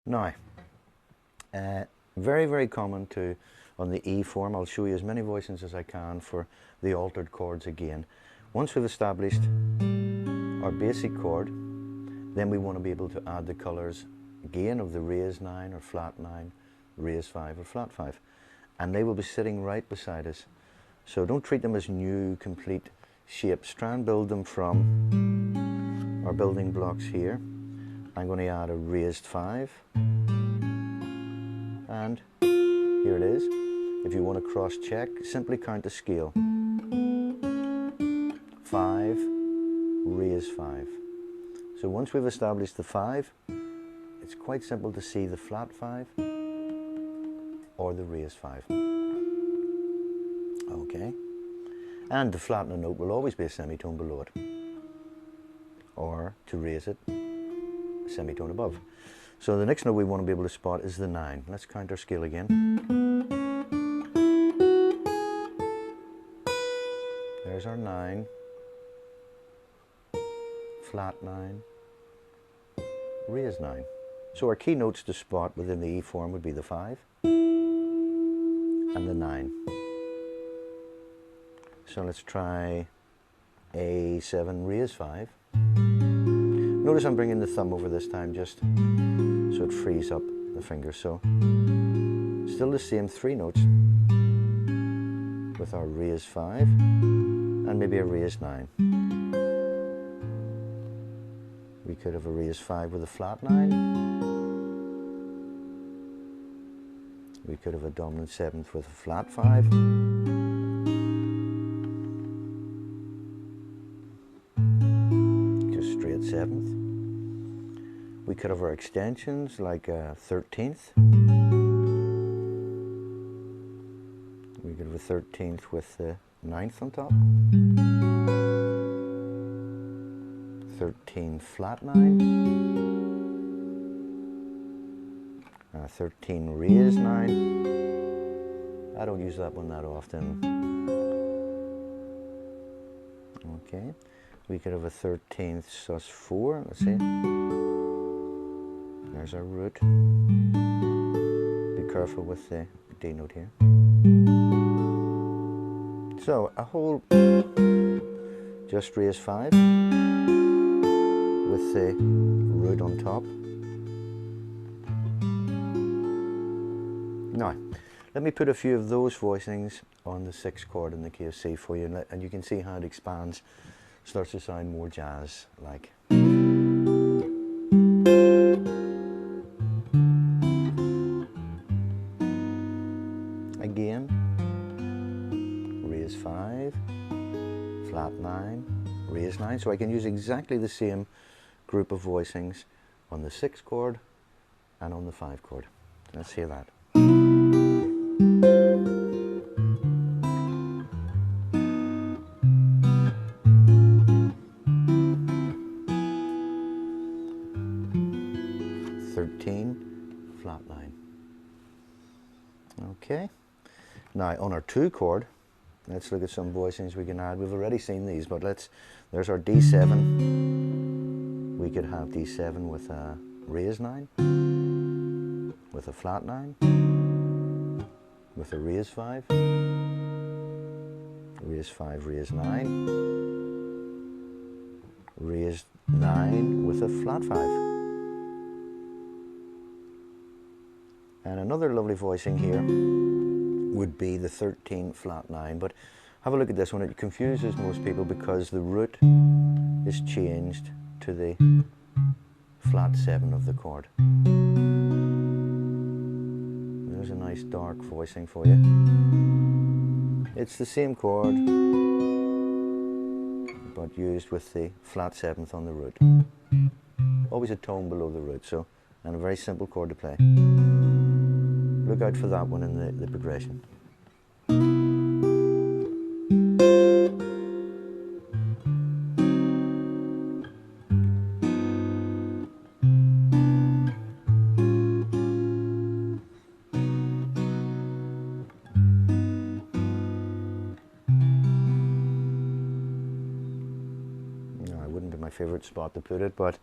Now, very, very common to on the E form. I'll show you as many voicings as I can for the altered chords again. Once we've established our basic chord, then we want to be able to add the colours again of the raised 9 or flat 9, raised 5 or flat 5. And they will be sitting right beside us. So don't treat them as new, complete shapes. Try and build them from our building blocks here. I'm going to add a raised 5. And here it is. If you want to cross check, simply count the scale. 5, raised 5. So once we've established the 5, it's quite simple to see the flat 5 or the raised 5. Okay. And to flatten a note will always be a semitone below it. Or to raise it, a semitone above. So the next note we want to be able to spot is the 9. Let's count our scale again. There's our 9, flat 9, raised 9. So our key notes to spot within the E form would be the 5 and the 9. So let's try A7 raised 5. Notice I'm bringing the thumb over this time just so it frees up the finger. So still the same 3 notes with our raised 5 and maybe a raised 9. We could have a raised 5 with a flat 9. We could have a dominant 7th with a flat 5. Just straight 7th. We could have our extensions like a 13th. We could have a 13th with the 9th on top. 13 flat 9. 13 raised 9. I don't use that one that often. Okay. We could have a 13th sus4. Let's see. There's our root. Be careful with the D note here. So a whole just raised 5 with the root on top. Now, let me put a few of those voicings on the 6th chord in the key of C for you, and you can see how it expands, starts to sound more jazz-like. Again, raised 5, flat 9, raised 9. So I can use exactly the same group of voicings on the 6th chord and on the 5 chord. Let's hear that. 13, flat 9. Okay. Now on our 2 chord, let's look at some voicings we can add. We've already seen these, but there's our D7. We could have D7 with a raised 9, with a flat 9, with a raised 5, raised 5, raised 9, raised 9 with a flat 5. And another lovely voicing here would be the 13 flat 9, but have a look at this one. It confuses most people because the root is changed to the flat 7 of the chord. There's a nice dark voicing for you. It's the same chord, but used with the flat 7th on the root. Always a tone below the root, so, and a very simple chord to play. Look out for that one in the progression. No, it wouldn't be my favourite spot to put it, but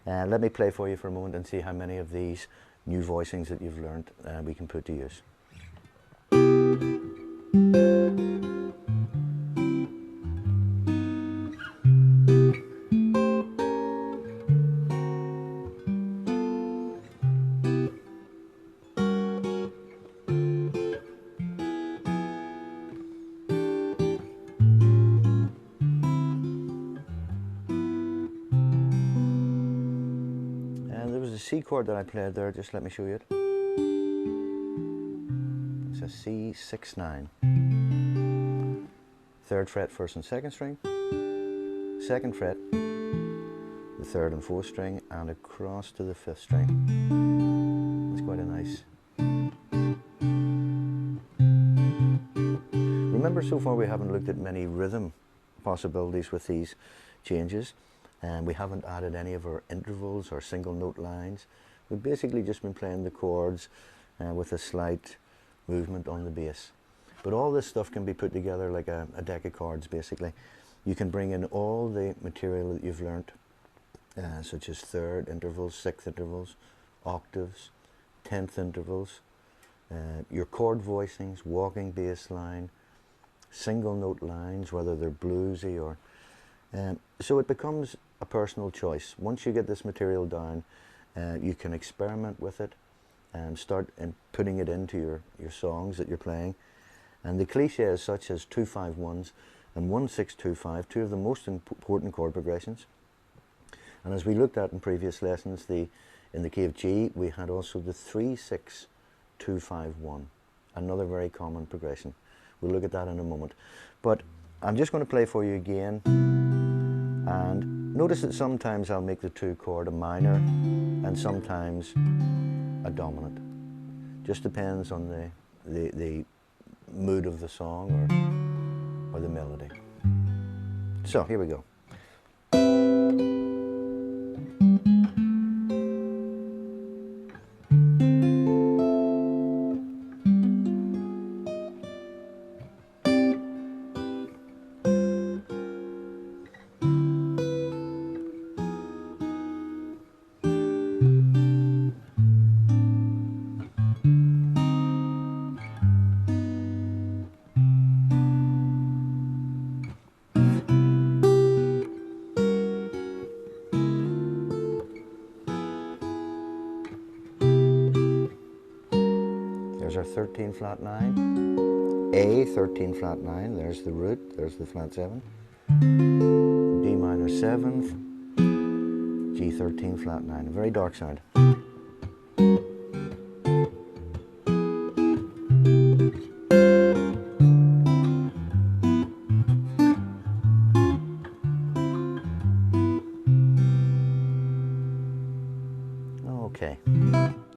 let me play for you for a moment and see how many of these new voicings that you've learned, we can put to use. C chord that I played there, just let me show you it. It's a C6/9. 3rd fret, 1st and 2nd string, 2nd fret, the 3rd and 4th string, and across to the 5th string. It's quite a nice. Remember, so far we haven't looked at many rhythm possibilities with these changes. And we haven't added any of our intervals or single note lines. We've basically just been playing the chords with a slight movement on the bass. But all this stuff can be put together like a deck of cards, basically. You can bring in all the material that you've learnt, such as 3rd intervals, 6th intervals, octaves, 10th intervals, your chord voicings, walking bass line, single note lines, whether they're bluesy or... so it becomes a personal choice. Once you get this material down, you can experiment with it and start putting it into your songs that you're playing. And the cliches such as 2-5-1s and 1-6-2-5, two of the most important chord progressions. And as we looked at in previous lessons, in the key of G, we had also the 3-6-2-5-1, another very common progression. We'll look at that in a moment. But I'm just going to play for you again. And notice that sometimes I'll make the 2 chord a minor and sometimes a dominant. Just depends on the mood of the song or the melody. So here we go. There's our 13 flat 9, A 13 flat 9, there's the root, there's the flat 7, D minor 7th, G 13 flat 9, a very dark sound. Okay.